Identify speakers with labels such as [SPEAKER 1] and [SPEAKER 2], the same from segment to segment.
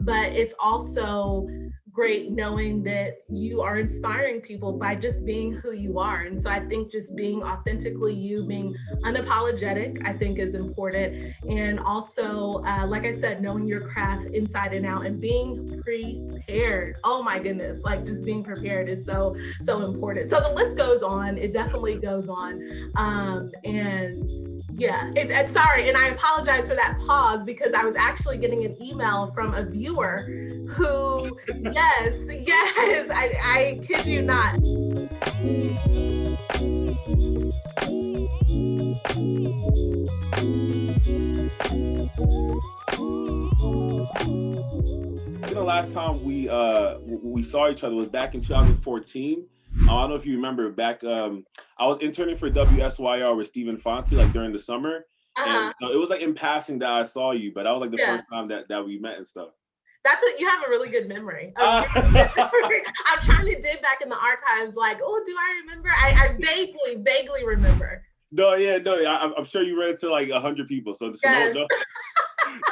[SPEAKER 1] but it's also great knowing that you are inspiring people by just being who you are. And so I think just being authentically you, being unapologetic, I think is important. And also, like I said, knowing your craft inside and out and being prepared. Oh my goodness, like just being prepared is so important. So the list goes on. It definitely goes on. And yeah, sorry, and I apologize for that pause because I was actually getting an email from a viewer who, yes, yes, I kid you not.
[SPEAKER 2] Last time we saw each other was back in 2014. I don't know if you remember back. I was interning for WSYR with Stephen Fonte like during the summer, and it was like in passing that I saw you, but that was like the first time that we met and stuff.
[SPEAKER 1] You have a really good memory. I'm trying to dig back in the archives, like, oh, do I remember? I vaguely remember.
[SPEAKER 2] No, I'm sure you read to like 100 people, so yes.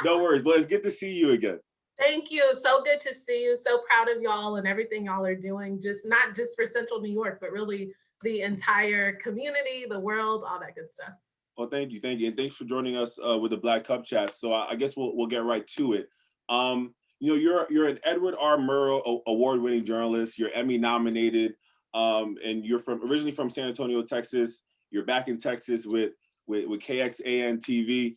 [SPEAKER 2] No worries. But it's good to see you again.
[SPEAKER 1] Thank you. So good to see you. So proud of y'all and everything y'all are doing, just not just for Central New York, but really the entire community, the world, all that good stuff.
[SPEAKER 2] Well, thank you. And thanks for joining us with the Black Cup Chat. So I guess we'll get right to it. You're an Edward R. Murrow award-winning journalist. You're Emmy nominated, and you're originally from San Antonio, Texas. You're back in Texas with KXAN TV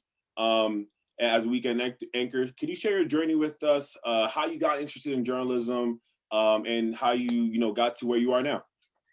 [SPEAKER 2] as a weekend anchor. Can you share your journey with us? How you got interested in journalism, and how you got to where you are now?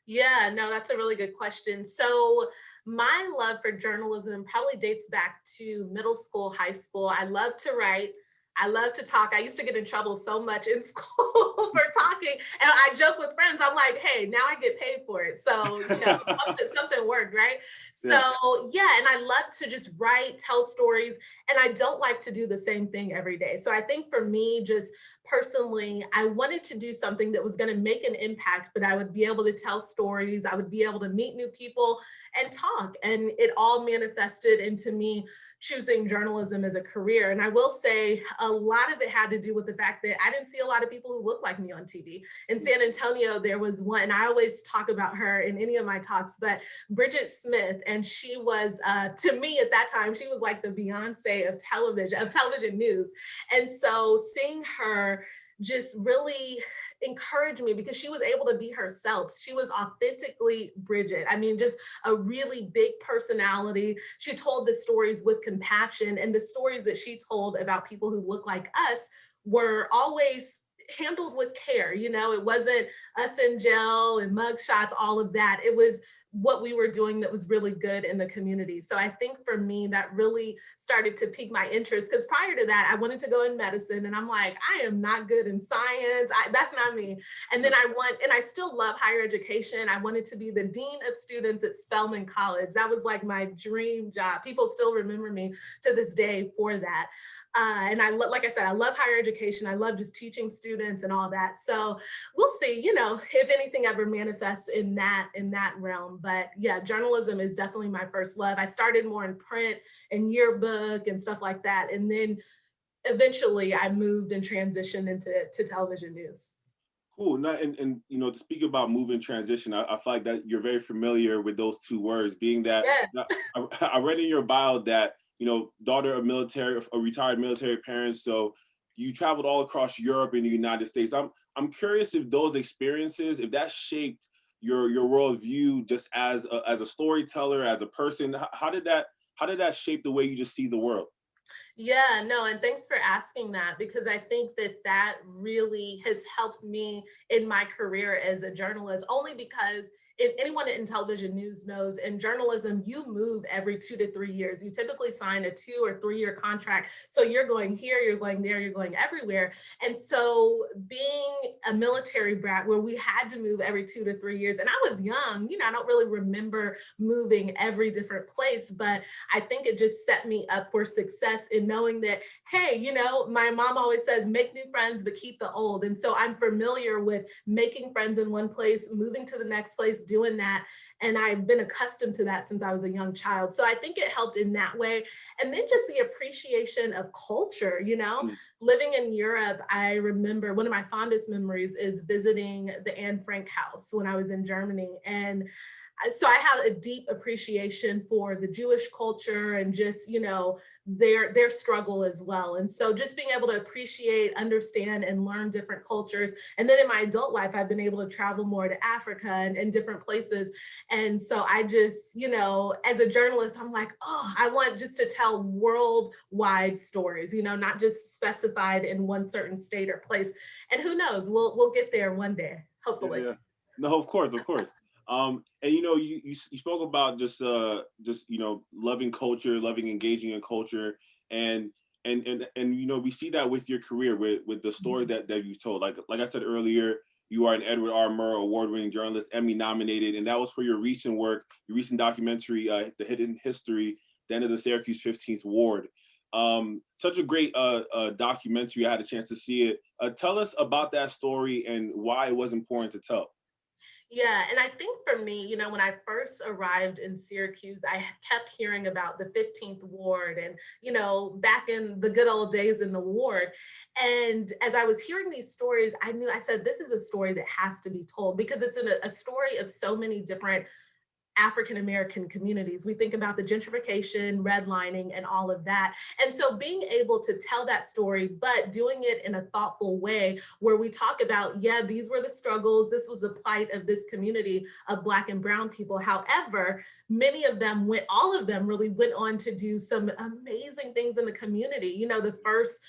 [SPEAKER 1] Yeah, no, that's a really good question. So my love for journalism probably dates back to middle school, high school. I love to write. I love to talk. I used to get in trouble so much in school for talking. And I joke with friends, I'm like, hey, now I get paid for it. So, something worked, right? Yeah. So, yeah, and I love to just write, tell stories, and I don't like to do the same thing every day. So I think for me, just personally, I wanted to do something that was going to make an impact, but I would be able to tell stories. I would be able to meet new people and talk. And it all manifested into me choosing journalism as a career. And I will say a lot of it had to do with the fact that I didn't see a lot of people who looked like me on TV. In San Antonio, there was one, and I always talk about her in any of my talks, but Bridget Smith, and she was, to me at that time, she was like the Beyonce of television news. And so seeing her just really encouraged me because she was able to be herself. She was authentically Bridget. I mean, just a really big personality. She told the stories with compassion, and the stories that she told about people who look like us were always handled with care. It wasn't us in jail and mugshots, all of that. It was what we were doing that was really good in the community. So I think for me, that really started to pique my interest, because prior to that, I wanted to go in medicine, and I'm like, I am not good in science. That's not me. And then I still love higher education. I wanted to be the dean of students at Spelman College. That was like my dream job. People still remember me to this day for that. And like I said, I love higher education. I love just teaching students and all that. So we'll see, if anything ever manifests in that realm. But yeah, journalism is definitely my first love. I started more in print and yearbook and stuff like that. And then eventually I moved and transitioned into television news.
[SPEAKER 2] Cool. And to speak about moving transition, I feel like that you're very familiar with those two words, being that I read in your bio that daughter of retired military parents. So you traveled all across Europe and the United States. I'm curious if those experiences, if that shaped your worldview just as a storyteller, as a person. How did that shape the way you just see the world?
[SPEAKER 1] Yeah, no, and thanks for asking that, because I think that really has helped me in my career as a journalist, only because anyone in television news knows in journalism, you move every 2 to 3 years. You typically sign a 2 or 3 year contract. So you're going here, you're going there, you're going everywhere. And so being a military brat where we had to move every 2 to 3 years, and I was young, I don't really remember moving every different place, but I think it just set me up for success in knowing that, hey, my mom always says, make new friends, but keep the old. And so I'm familiar with making friends in one place, moving to the next place, doing that. And I've been accustomed to that since I was a young child. So I think it helped in that way. And then just the appreciation of culture,
[SPEAKER 2] Mm.
[SPEAKER 1] living in Europe, I remember one of my fondest memories is visiting the Anne Frank house when I was in Germany. And so I have a deep appreciation for the Jewish culture and just, their struggle as well. And so just being able to appreciate, understand, and learn different cultures. And then in my adult life, I've been able to travel more to Africa and different places. And so I just, as a journalist, I'm like, oh, I want just to tell worldwide stories, not just specified in one certain state or place. And who knows, we'll get there one day,
[SPEAKER 2] Yeah,
[SPEAKER 1] hopefully.
[SPEAKER 2] yeah. No, of course, of course. And you spoke about just loving culture, loving engaging in culture, and and we see that with your career, with the story
[SPEAKER 1] Mhm.
[SPEAKER 2] that you've told. Like I said earlier, you are an Edward R. Murrow award-winning journalist, Emmy nominated, and that was for your recent work, your recent documentary, The Hidden History, the end of the Syracuse 15th Ward. Such a great documentary. I had a chance to see it. Tell us about that story and why it was important to tell.
[SPEAKER 1] Yeah, and I think for me, when I first arrived in Syracuse, I kept hearing about the 15th Ward and, back in the good old days in the ward. And as I was hearing these stories, I said, this is a story that has to be told because it's a story of so many different African American communities. We think about the gentrification, redlining, and all of that. And so being able to tell that story, but doing it in a thoughtful way where we talk about, yeah, these were the struggles, this was the plight of this community of Black and Brown people. However, many of them all of them really went on to do some amazing things in the community. The first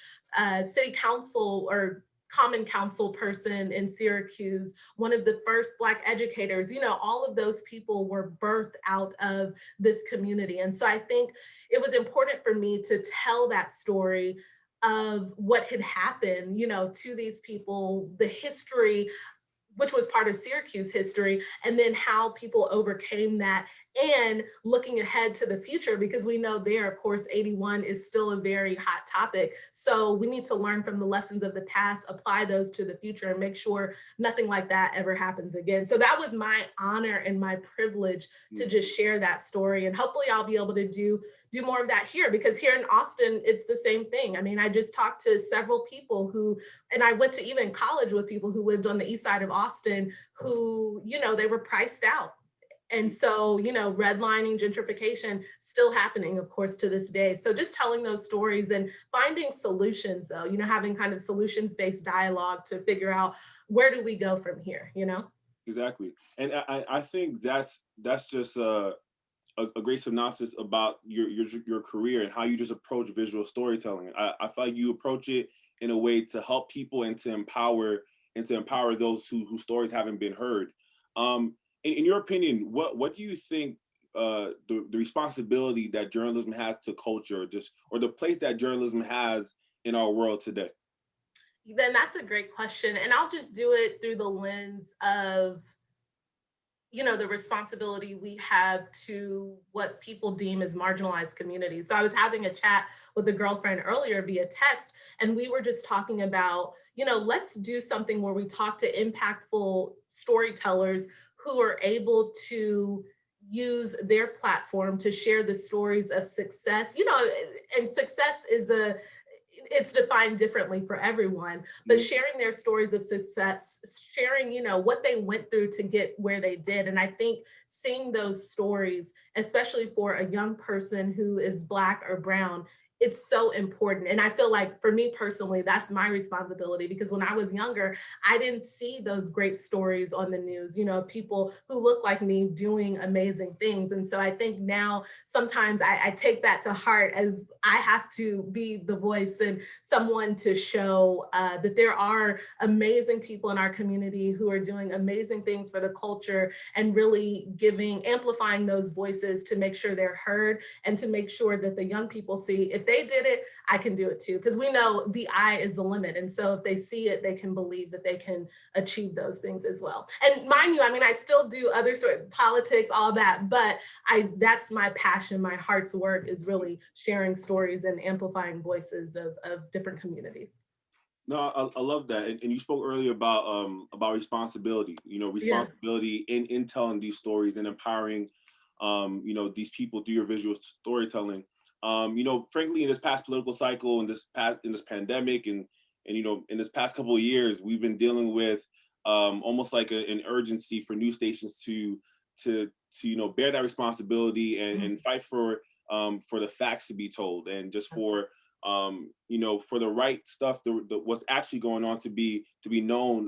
[SPEAKER 1] city council or common council person in Syracuse, one of the first Black educators, all of those people were birthed out of this community. And so I think it was important for me to tell that story of what had happened, to these people, the history which was part of Syracuse history, and then how people overcame that and looking ahead to the future, because we know there, of course, 81 is still a very hot topic. So we need to learn from the lessons of the past, apply those to the future, and make sure nothing like that ever happens again. So that was my honor and my privilege to
[SPEAKER 2] Mm.
[SPEAKER 1] just share that story. And hopefully I'll be able to do more of that here, because here in Austin, it's the same thing. I mean, I just talked to several people and I went to even college with people who lived on the east side of Austin who, they were priced out. And so, redlining, gentrification still happening, of course, to this day. So just telling those stories and finding solutions, though, having kind of solutions-based dialogue to figure out where do we go from here.
[SPEAKER 2] Exactly. And I think that's just a great synopsis about your career and how you just approach visual storytelling. I feel like you approach it in a way to help people and to empower those whose stories haven't been heard. In your opinion, what do you think the responsibility that journalism has to culture, just or the place that journalism has in our world today?
[SPEAKER 1] Then that's a great question. And I'll just do it through the lens of the responsibility we have to what people deem as marginalized communities. So I was having a chat with a girlfriend earlier via text, and we were just talking about, let's do something where we talk to impactful storytellers who are able to use their platform to share the stories of success. And success is it's defined differently for everyone, but
[SPEAKER 2] Mm.
[SPEAKER 1] sharing their stories of success, sharing, what they went through to get where they did. And I think seeing those stories, especially for a young person who is Black or Brown, it's so important. And I feel like for me personally, that's my responsibility, because when I was younger, I didn't see those great stories on the news, people who look like me doing amazing things. And so I think now sometimes I take that to heart, as I have to be the voice and someone to show that there are amazing people in our community who are doing amazing things for the culture and really amplifying those voices to make sure they're heard and to make sure that the young people see if they did it, I can do it too. Because we know the eye is the limit. And so if they see it, they can believe that they can achieve those things as well. And mind you, I mean, I still do other sort of politics, all that, but that's my passion. My heart's work is really sharing stories and amplifying voices of different communities.
[SPEAKER 2] No, I love that, and you spoke earlier about responsibility. You know,
[SPEAKER 1] Yeah.
[SPEAKER 2] responsibility in telling these stories and empowering, you know, these people through your visual storytelling. You know, frankly, in this past political cycle, in this pandemic, and you know, in this past couple of years, we've been dealing with almost like an urgency for news stations to you know bear that responsibility and fight for the facts to be told and just for you know, for the right stuff, what's actually going on to be known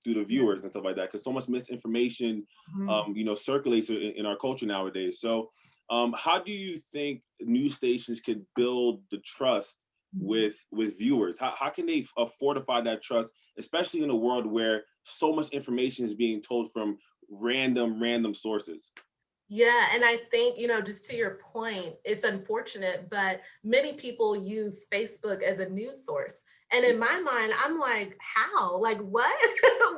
[SPEAKER 2] through the
[SPEAKER 1] Yeah.
[SPEAKER 2] viewers and stuff like that. Because so much misinformation,
[SPEAKER 1] Mhm.
[SPEAKER 2] you know, circulates in our culture nowadays. So, how do you think news stations could build the trust
[SPEAKER 1] Mhm.
[SPEAKER 2] with viewers? How can they fortify that trust, especially in a world where so much information is being told from random sources?
[SPEAKER 1] Yeah, and I think, just to your point, it's unfortunate, but many people use Facebook as a news source. And in my mind, I'm like, how? Like, what?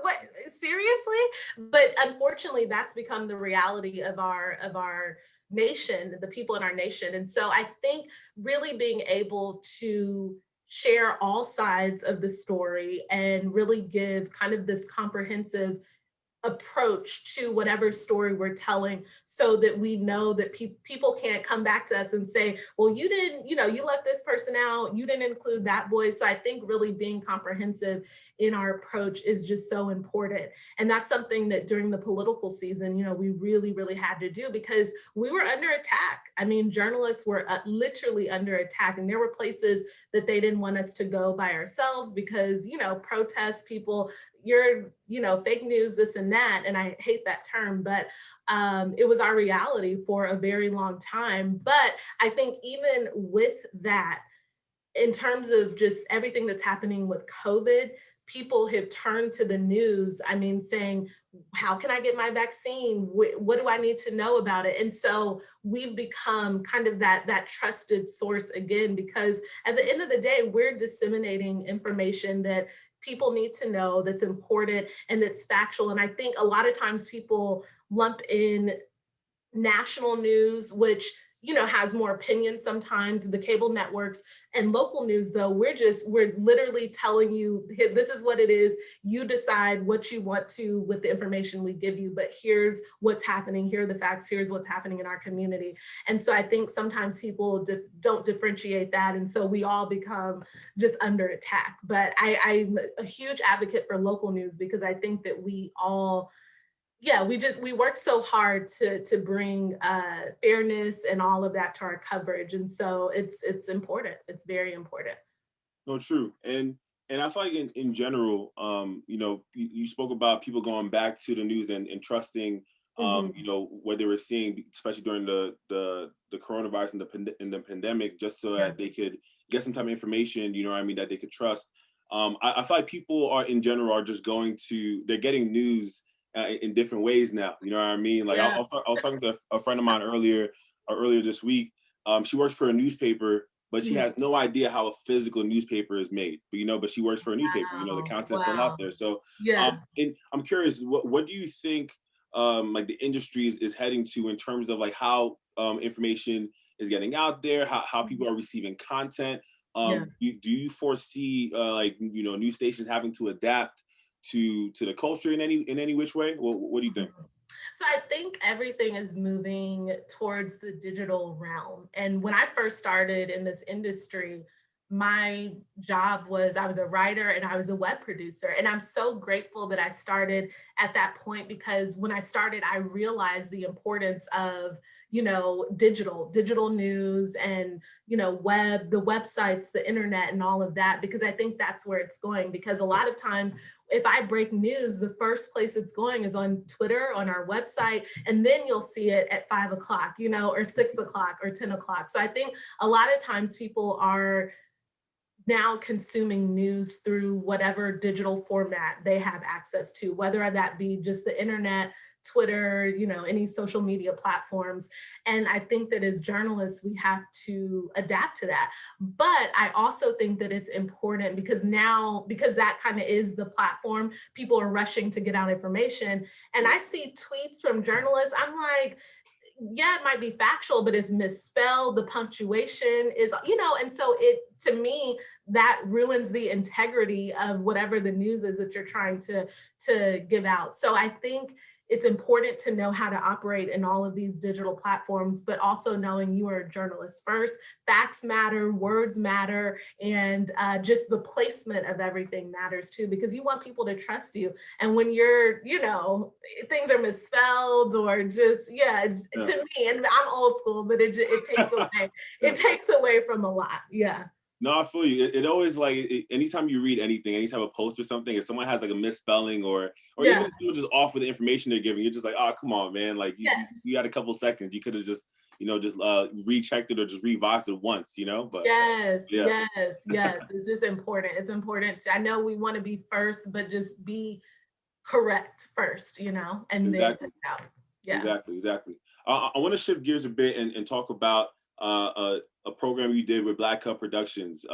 [SPEAKER 1] What? Seriously? But unfortunately, that's become the reality of our nation, the people in our nation. And so I think really being able to share all sides of the story and really give kind of this comprehensive approach to whatever story we're telling so that we know that people can't come back to us and say, well, you didn't, you left this person out, you didn't include that voice. So I think really being comprehensive in our approach is just so important. And that's something that during the political season, we really had to do because we were under attack. I mean, journalists were literally under attack, and there were places that they didn't want us to go by ourselves because, protest people, you're, fake news, this and that. And I hate that term, but it was our reality for a very long time. But I think even with that, in terms of just everything that's happening with COVID, people have turned to the news. I mean, saying, how can I get my vaccine? What do I need to know about it? And so we've become kind of that trusted source again, because at the end of the day, we're disseminating information that people need to know, that's important and that's factual. And I think a lot of times people lump in national news, which has more opinion sometimes, the cable networks, and local news, though we're literally telling you, this is what it is, you decide what you want to with the information we give you, but here's what's happening, here are the facts, here's what's happening in our community. And so I think sometimes people don't differentiate that, and so we all become just under attack. But I'm a huge advocate for local news because I think that we all, yeah, we work so hard to bring fairness and all of that to our coverage, and so it's important. It's very important.
[SPEAKER 2] No, true. And I feel like in general, you know, you spoke about people going back to the news and trusting,
[SPEAKER 1] Mhm.
[SPEAKER 2] you know, what they were seeing, especially during the coronavirus and in the pandemic, just so
[SPEAKER 1] Yeah.
[SPEAKER 2] that they could get some type of information, you know what I mean, that they could trust. I feel like people are in general are just going to they're getting news in different ways now. You know what I mean? Like
[SPEAKER 1] Yeah.
[SPEAKER 2] I was talking to a friend of mine earlier this week. She works for a newspaper, but she
[SPEAKER 1] Mhm.
[SPEAKER 2] has no idea how a physical newspaper is made. But but she works for a newspaper. You know, the
[SPEAKER 1] Wow.
[SPEAKER 2] content's still out
[SPEAKER 1] Wow.
[SPEAKER 2] there. So,
[SPEAKER 1] Yeah.
[SPEAKER 2] and I'm curious, what do you think, like the industry is heading to in terms of like how information is getting out there, how
[SPEAKER 1] Mhm.
[SPEAKER 2] people are receiving content.
[SPEAKER 1] Yeah.
[SPEAKER 2] Do you foresee like news stations having to adapt to the culture in any which way? What do you think?
[SPEAKER 1] Mhm. So I think everything is moving towards the digital realm. And when I first started in this industry, my job was I was a writer and I was a web producer. And I'm so grateful that I started at that point because when I started, I realized the importance of, digital news and, the websites, the internet, and all of that, because I think that's where it's going. Because a lot of times if I break news, the first place it's going is on Twitter, on our website, and then you'll see it at 5 o'clock, or 6 o'clock or 10 o'clock. So I think a lot of times people are now consuming news through whatever digital format they have access to, whether that be just the internet, Twitter, any social media platforms. And I think that as journalists, we have to adapt to that. But I also think that it's important because now, because that kind of is the platform, people are rushing to get out information. And I see tweets from journalists, I'm like, yeah, it might be factual, but it's misspelled. The punctuation is, and so it, to me, that ruins the integrity of whatever the news is that you're trying to give out. So I think it's important to know how to operate in all of these digital platforms, but also knowing you are a journalist first. Facts matter, words matter, and just the placement of everything matters too, because you want people to trust you. And when you're, things are misspelled or just, yeah,
[SPEAKER 2] Yeah.
[SPEAKER 1] to me, and I'm old school, but it takes away,
[SPEAKER 2] Yeah.
[SPEAKER 1] it takes away from a lot. Yeah.
[SPEAKER 2] No, I feel you. It always like anytime you read anything, anytime a post or something, if someone has like a misspelling or even
[SPEAKER 1] Yeah.
[SPEAKER 2] if you're just off with the information they're giving, you're just like, oh, come on, man. Like
[SPEAKER 1] Yes.
[SPEAKER 2] you had a couple seconds. You could have just, just rechecked it or just revised it once, But
[SPEAKER 1] Yes,
[SPEAKER 2] yeah,
[SPEAKER 1] yes, yes. It's just important. It's important I know we want to be first, but just be correct first, and then put
[SPEAKER 2] exactly.
[SPEAKER 1] it out. Yeah.
[SPEAKER 2] Exactly, exactly. I want to shift gears a bit and talk about a program you did with Black Cup Productions,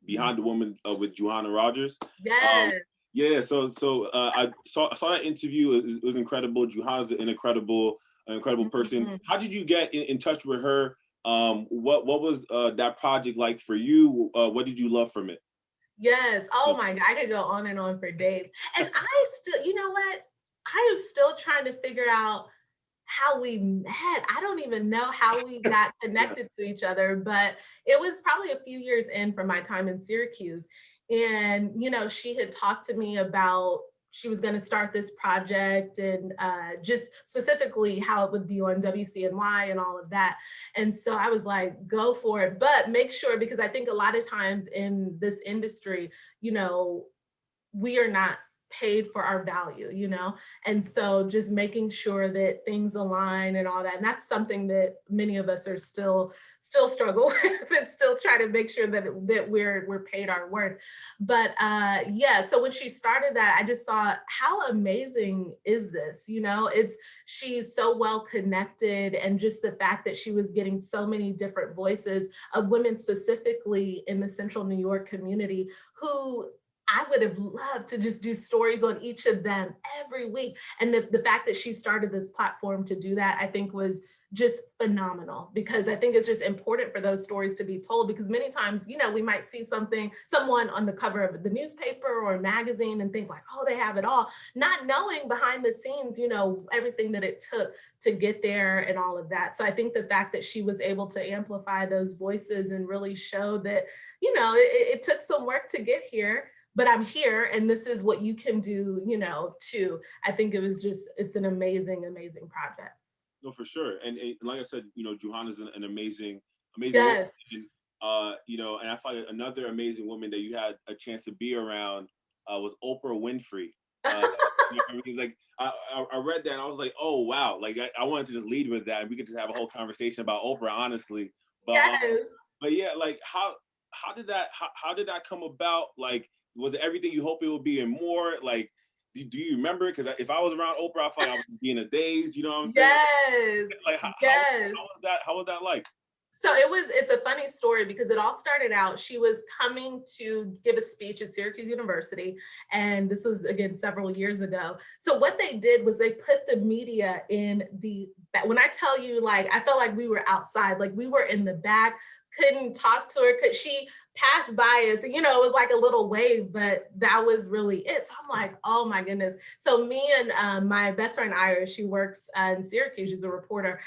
[SPEAKER 2] Behind the Woman with Johanna Rogers. Um,
[SPEAKER 1] Yes.
[SPEAKER 2] yeah, so I saw that interview. It was incredible. Johanna's an incredible person.
[SPEAKER 1] Mhm.
[SPEAKER 2] How did you get in touch with her? What was that project like for you? What did you love from it?
[SPEAKER 1] Yes. Oh
[SPEAKER 2] Yeah,
[SPEAKER 1] my God. I could go on and on for days. And I still, you know what? I am still trying to figure out how we met. I don't even know how we got
[SPEAKER 2] yeah,
[SPEAKER 1] connected to each other, but it was probably a few years in from my time in Syracuse. And, she had talked to me about she was going to start this project and just specifically how it would be on WCNY and all of that. And so I was like, go for it, but make sure, because I think a lot of times in this industry, we are not paid for our value, And so just making sure that things align and all that. And that's something that many of us are still struggle with and still try to make sure that we're paid our worth. But yeah, so when she started that, I just thought, how amazing is this? She's so well connected, and just the fact that she was getting so many different voices of women specifically in the central New York community who I would have loved to just do stories on each of them every week. And the fact that she started this platform to do that, I think was just phenomenal, because I think it's just important for those stories to be told, because many times, we might see someone on the cover of the newspaper or magazine and think like, oh, they have it all, not knowing behind the scenes, everything that it took to get there and all of that. So I think the fact that she was able to amplify those voices and really show that, it took some work to get here, but I'm here and this is what you can do, too. I think it's an amazing, amazing project.
[SPEAKER 2] no, for sure. And like I said, Johanna's an amazing woman.
[SPEAKER 1] Yes.
[SPEAKER 2] And, and I find another amazing woman that you had a chance to be around was Oprah Winfrey. Uh, I mean, like I read that and I was like, oh wow, like I wanted to just lead with that, and we could just have a whole conversation about Oprah, honestly. But
[SPEAKER 1] Yes.
[SPEAKER 2] but yeah, like how did that come about? Like, was it everything you hoped it would be and more? Like, do you remember? Because if I was around Oprah, I felt like I would just be in a daze. You know what I'm saying?
[SPEAKER 1] Yes.
[SPEAKER 2] Like,
[SPEAKER 1] Yes.
[SPEAKER 2] was that? How was that like?
[SPEAKER 1] So it's a funny story, because it all started out, she was coming to give a speech at Syracuse University. And this was, again, several years ago. So what they did was they put the media in when I tell you, like, I felt like we were outside, like we were in the back, couldn't talk to her. She passed by us, and, it was like a little wave, but that was really it. So I'm like, oh my goodness. So me and my best friend Iris, she works in Syracuse, she's a reporter,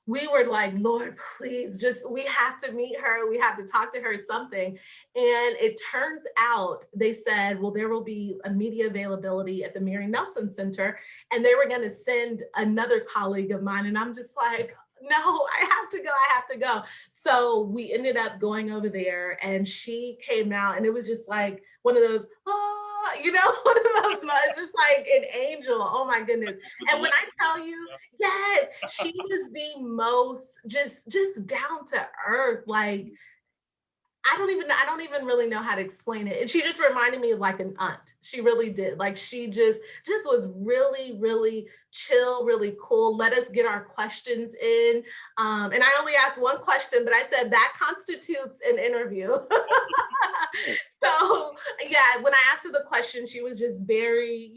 [SPEAKER 1] we were like, Lord, please, we have to meet her. We have to talk to her, something. And it turns out they said, well, there will be a media availability at the Mary Nelson Center. And they were going to send another colleague of mine. And I'm just like, no, I have to go. I have to go. So we ended up going over there, and she came out, and it was just like one of those, one of those moments, just like an angel. Oh my goodness.
[SPEAKER 2] With the
[SPEAKER 1] And when
[SPEAKER 2] le-
[SPEAKER 1] I tell you, yes, she was the most just down to earth. Like, I don't even really know how to explain it. And she just reminded me of like an aunt. She really did. Like, she just was really, really chill, really cool. Let us get our questions in. And I only asked one question, but I said that constitutes an interview.
[SPEAKER 2] yeah.
[SPEAKER 1] So yeah, when I asked her the question, she was just very,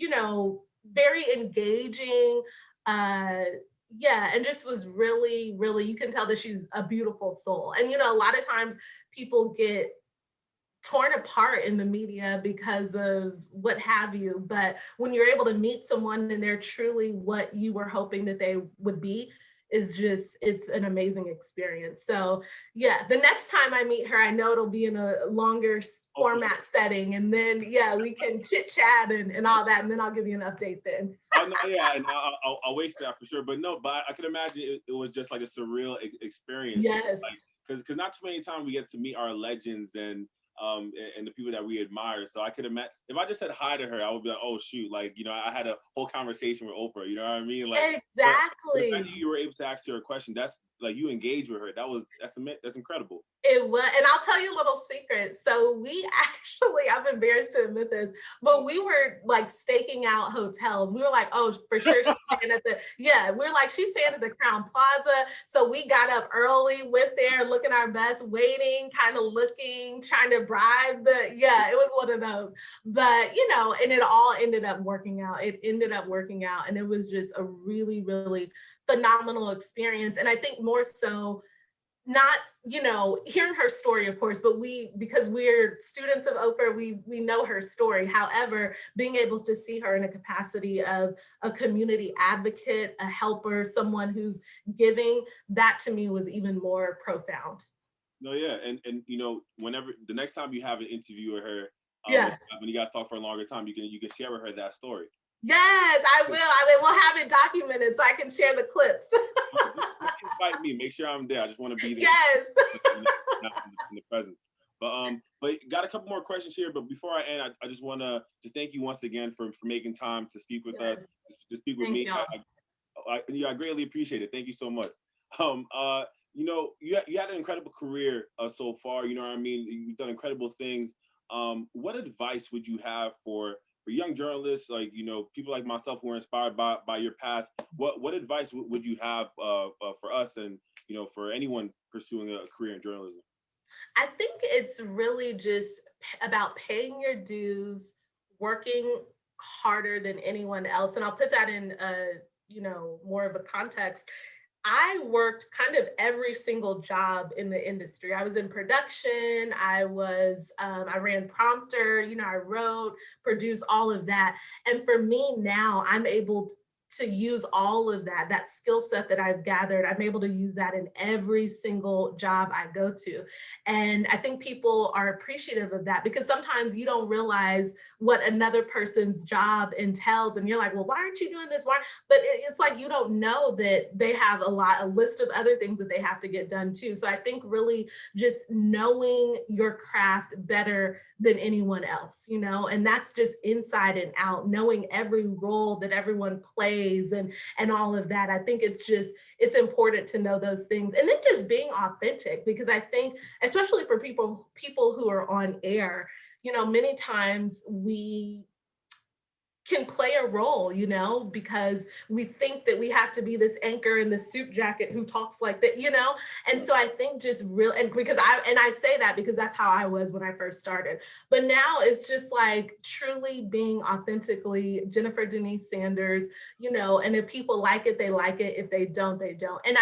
[SPEAKER 1] very engaging. Uh yeah, and just was really, really, you can tell that she's a beautiful soul. And a lot of times people get torn apart in the media because of what have you. But when you're able to meet someone and they're truly what you were hoping that they would be, is just, it's an amazing experience. So yeah, the next time I meet her, I know it'll be in a longer
[SPEAKER 2] Oh, for sure.
[SPEAKER 1] format setting. And then yeah, we can chit chat and all that. And then I'll give you an update then.
[SPEAKER 2] Oh no, yeah, and I'll wait for that for sure. But no, but I can imagine it was just like a surreal experience,
[SPEAKER 1] Yes.
[SPEAKER 2] like because not too many times we get to meet our legends and the people that we admire. So I could imagine if I just said hi to her, I would be like, oh shoot, like I had a whole conversation with Oprah. You know what I mean? Like, but the fact that
[SPEAKER 1] Exactly.
[SPEAKER 2] you were able to ask her a question, that's like you engaged with her. That's incredible.
[SPEAKER 1] It was, and I'll tell you a little secret. So we actually, I'm embarrassed to admit this, but we were like staking out hotels. We were like, oh, for sure she's staying at the, yeah, we're like, she's staying at the Crown Plaza. So we got up early, went there, looking our best, waiting, kind of looking, trying to bribe the, yeah, it was one of those. But, and it all ended up working out. It ended up working out. And it was just a really, really phenomenal experience. And I think more so, not hearing her story of course, but because we're students of Oprah, we know her story. However, being able to see her in a capacity of a community advocate, a helper, someone who's giving, that to me was even more profound.
[SPEAKER 2] No, yeah, and whenever the next time you have an interview with her,
[SPEAKER 1] Yeah.
[SPEAKER 2] when you guys talk for a longer time, you can share with her that story.
[SPEAKER 1] Yes, I will. We'll have it documented so I can share the clips.
[SPEAKER 2] Invite me. Make sure I'm there. I just want to be there
[SPEAKER 1] Yes.
[SPEAKER 2] in the presence. But got a couple more questions here. But before I end, I just want to just thank you once again for making time to speak with us,
[SPEAKER 1] Yes.
[SPEAKER 2] to speak with
[SPEAKER 1] Thank
[SPEAKER 2] me.
[SPEAKER 1] y'all.
[SPEAKER 2] I greatly appreciate it. Thank you so much. You had an incredible career so far. You know what I mean. You've done incredible things. What advice would you have for young journalists, like people like myself who are inspired by your path? What advice would you have for us and for anyone pursuing a career in journalism?
[SPEAKER 1] I think it's really just about paying your dues, working harder than anyone else. And I'll put that in more of a context. I worked kind of every single job in the industry. I was in production, I ran prompter, I wrote, produced all of that. And for me now, I'm able to use all of that skill set that I've gathered. I'm able to use that in every single job I go to. And I think people are appreciative of that because sometimes you don't realize what another person's job entails. And you're like, well, why aren't you doing this? Why? But it's like you don't know that they have a list of other things that they have to get done too. So I think really just knowing your craft better than anyone else, and that's just inside and out, knowing every role that everyone plays and all of that. I think it's important to know those things. And then just being authentic, because I think especially for people who are on air, many times we can play a role, because we think that we have to be this anchor in the suit jacket who talks like that, And so I think just real, and because I say that because that's how I was when I first started. But now it's just like truly being authentically Jennifer Denise Sanders, and if people like it, they like it. If they don't, they don't. And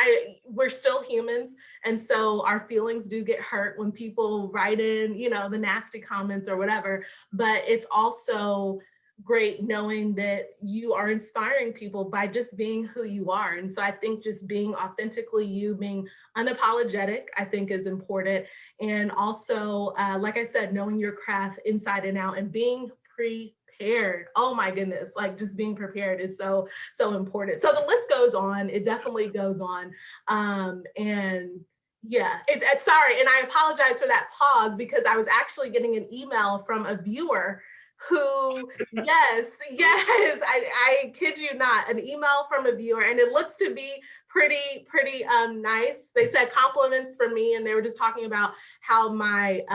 [SPEAKER 1] we're still humans. And so our feelings do get hurt when people write in, the nasty comments or whatever. But it's also great knowing that you are inspiring people by just being who you are. And so I think just being authentically you, being unapologetic, I think is important. And also, like I said, knowing your craft inside and out and being prepared. Oh my goodness, like just being prepared is so important. So the list goes on. It definitely goes on. And yeah, sorry. And I apologize for that pause because I was actually getting an email from a viewer who, yes, yes, I kid you not, an email from a viewer, and it looks to be pretty nice. They said compliments for me, and they were just talking about how my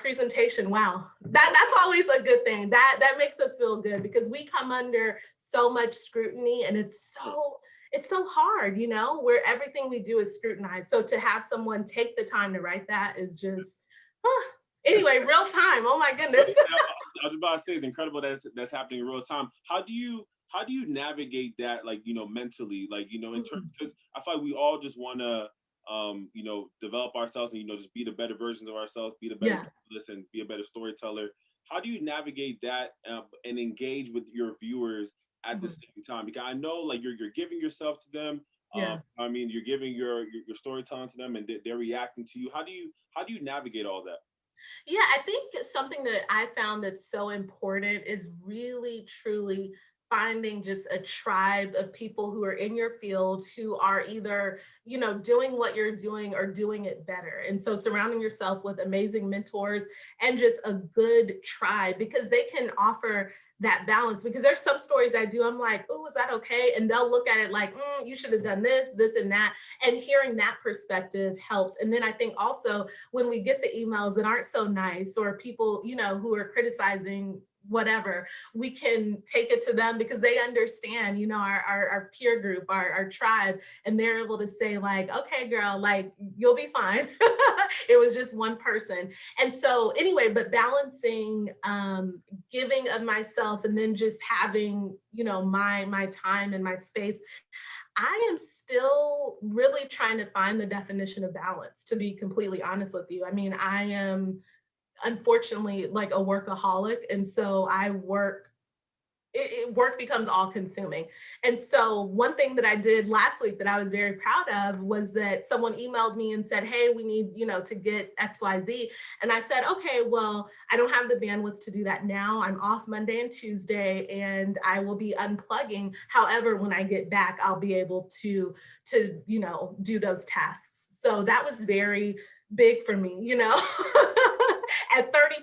[SPEAKER 1] presentation, wow, that's always a good thing. That makes us feel good because we come under so much scrutiny, and it's so hard, where everything we do is scrutinized. So to have someone take the time to write that is just, anyway, real time. Oh my
[SPEAKER 2] But,
[SPEAKER 1] goodness.
[SPEAKER 2] I was about to say it's incredible that's happening in real time. How do you navigate that, like mentally, like in terms, because I feel like we all just want to you know, develop ourselves and, you know, just be the better versions of ourselves, be the better
[SPEAKER 1] Yeah,
[SPEAKER 2] journalists and be a better storyteller. How do you navigate that and engage with your viewers at the
[SPEAKER 1] mhm,
[SPEAKER 2] same time? Because I know like you're giving yourself to them.
[SPEAKER 1] yeah.
[SPEAKER 2] I mean, you're giving your storytelling to them, and they're reacting to you. How do you navigate all that?
[SPEAKER 1] Yeah, I think something that I found that's so important is really truly finding just a tribe of people who are in your field who are either, doing what you're doing or doing it better. And so surrounding yourself with amazing mentors and just a good tribe because they can offer that balance because there's some stories I do I'm like, oh, is that okay? And they'll look at it like, you should have done this and that, and hearing that perspective helps. And then I think also when we get the emails that aren't so nice or people, who are criticizing whatever, we can take it to them because they understand, our peer group, our tribe, and they're able to say like, okay, girl, like you'll be fine. It was just one person. And so anyway, but balancing giving of myself and then just having, my time and my space. I am still really trying to find the definition of balance, to be completely honest with you. I mean, I am unfortunately like a workaholic. And so work becomes all consuming. And so one thing that I did last week that I was very proud of was that someone emailed me and said, hey, we need, to get XYZ. And I said, okay, well, I don't have the bandwidth to do that now. I'm off Monday and Tuesday and I will be unplugging. However, when I get back, I'll be able to, do those tasks. So that was very big for me, at 30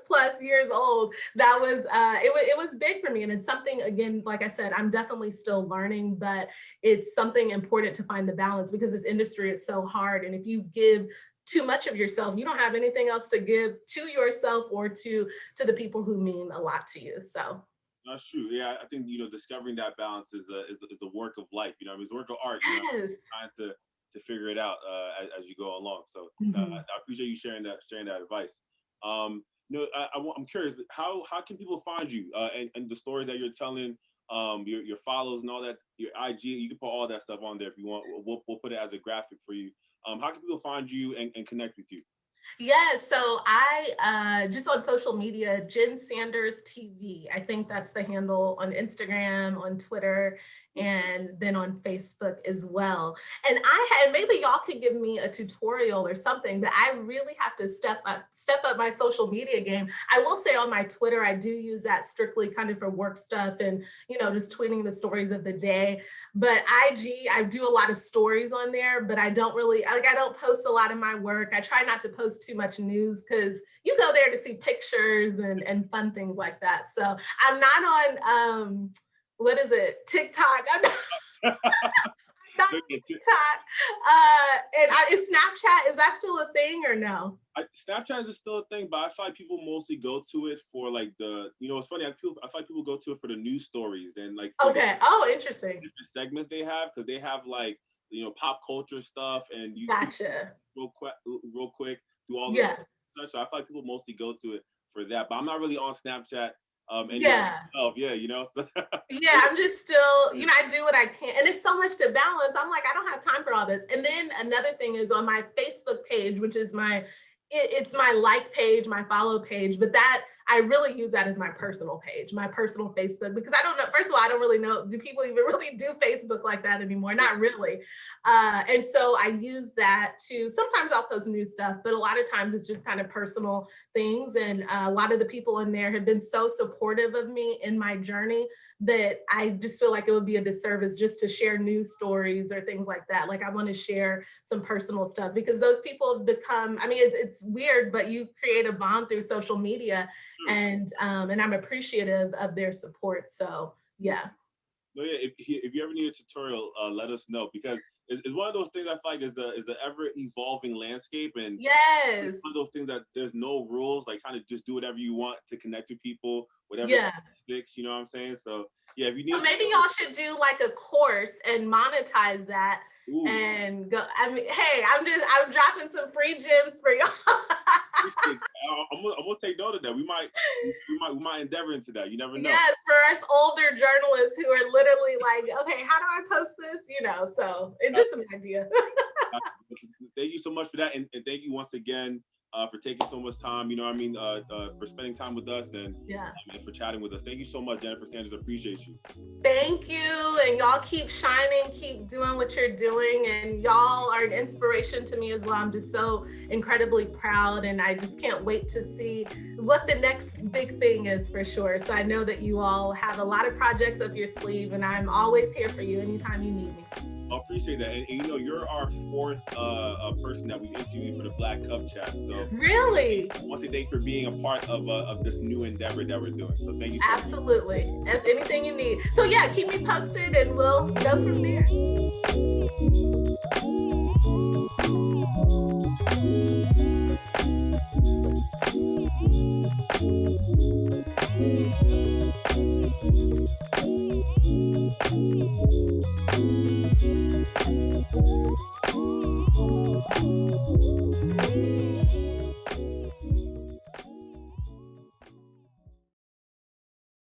[SPEAKER 1] plus years old. That was it was big for me, and it's something, again, like I said, I'm definitely still learning, but it's something important to find the balance because this industry is so hard, and if you give too much of yourself, you don't have anything else to give to yourself or to the people who mean a lot to you. So
[SPEAKER 2] That's true. Yeah, I think, you know, discovering that balance is a work of life. You know, I mean, it's a work of art. You know,
[SPEAKER 1] yes.
[SPEAKER 2] trying to figure it out as you go along. So
[SPEAKER 1] Mhm.
[SPEAKER 2] I appreciate you sharing that advice. I'm curious, how can people find you and the stories that you're telling, your follows and all that, your IG. You can put all that stuff on there if you want. We'll put it as a graphic for you. How can people find you and connect with you?
[SPEAKER 1] Yes, so I just on social media, Jen Sanders TV. I think that's the handle on Instagram, on Twitter, and then on Facebook as well. And I had maybe y'all could give me a tutorial or something, but I really have to step up my social media game. I will say on my Twitter, I do use that strictly kind of for work stuff and just tweeting the stories of the day. But IG, I do a lot of stories on there, but I don't really like I don't post a lot of my work. I try not to post too much news because you go there to see pictures and fun things like that. So I'm not on what is it, TikTok. I'm not, not
[SPEAKER 2] Look
[SPEAKER 1] on
[SPEAKER 2] at
[SPEAKER 1] TikTok. Is Snapchat, is that still a thing or no?
[SPEAKER 2] Snapchat is still a thing, but I feel like people mostly go to it for like it's funny. I feel like people go to it for the news stories and like for the
[SPEAKER 1] Okay. Oh, interesting.
[SPEAKER 2] different segments they have because they have like pop culture stuff and you
[SPEAKER 1] Gotcha.
[SPEAKER 2] real quick do all this
[SPEAKER 1] Yeah.
[SPEAKER 2] such. So I feel like people mostly go to it for that, but I'm not really on Snapchat anymore
[SPEAKER 1] Yeah.
[SPEAKER 2] myself. Yeah, So,
[SPEAKER 1] Yeah, I'm just still, I do what I can. And it's so much to balance. I'm like, I don't have time for all this. And then another thing is on my Facebook page, which is it's my like page, my follow page, but that I really use that as my personal page, my personal Facebook, because I don't know. First of all, I don't really know, do people even really do Facebook like that anymore? Not really. And so I use that to sometimes I'll post new stuff, but a lot of times it's just kind of personal things. And a lot of the people in there have been so supportive of me in my journey that I just feel like it would be a disservice just to share news stories or things like that. Like I want to share some personal stuff because those people have become, I mean, it's weird, but you create a bond through social media and I'm appreciative of their support. So yeah.
[SPEAKER 2] no, yeah. If you ever need a tutorial, let us know because it's one of those things I feel like is an ever evolving landscape, and it's
[SPEAKER 1] Yes.
[SPEAKER 2] one of those things that there's no rules. Like, kind of just do whatever you want to connect with people, whatever
[SPEAKER 1] Yeah.
[SPEAKER 2] sticks. You know what I'm saying? So yeah, if you need
[SPEAKER 1] So
[SPEAKER 2] a
[SPEAKER 1] maybe
[SPEAKER 2] tutorial,
[SPEAKER 1] y'all should do like a course and monetize that
[SPEAKER 2] ooh,
[SPEAKER 1] and go. I mean, hey, I'm dropping some free gems for y'all.
[SPEAKER 2] appreciate. I'm gonna take note of that. We might endeavor into that. You never know.
[SPEAKER 1] Yes, for us older journalists who are literally like, okay, how do I post this? So it's just an idea.
[SPEAKER 2] Thank you so much for that, and thank you once again for taking so much time. You know what I mean? For spending time with us
[SPEAKER 1] Yeah.
[SPEAKER 2] and for chatting with us. Thank you so much, Jennifer Sanders. Appreciate you.
[SPEAKER 1] Thank you. And y'all keep shining, keep doing what you're doing. And y'all are an inspiration to me as well. I'm just so incredibly proud. And I just can't wait to see what the next big thing is for sure. So I know that you all have a lot of projects up your sleeve, and I'm always here for you anytime you need me.
[SPEAKER 2] I appreciate that. And you know, you're our fourth person that we interviewed for the Black Cup Chat. So
[SPEAKER 1] Really?
[SPEAKER 2] once again, thanks for being a part of this new endeavor that we're doing. So thank you so much.
[SPEAKER 1] Absolutely. That's anything you need. So yeah, keep me posted and we'll go from there.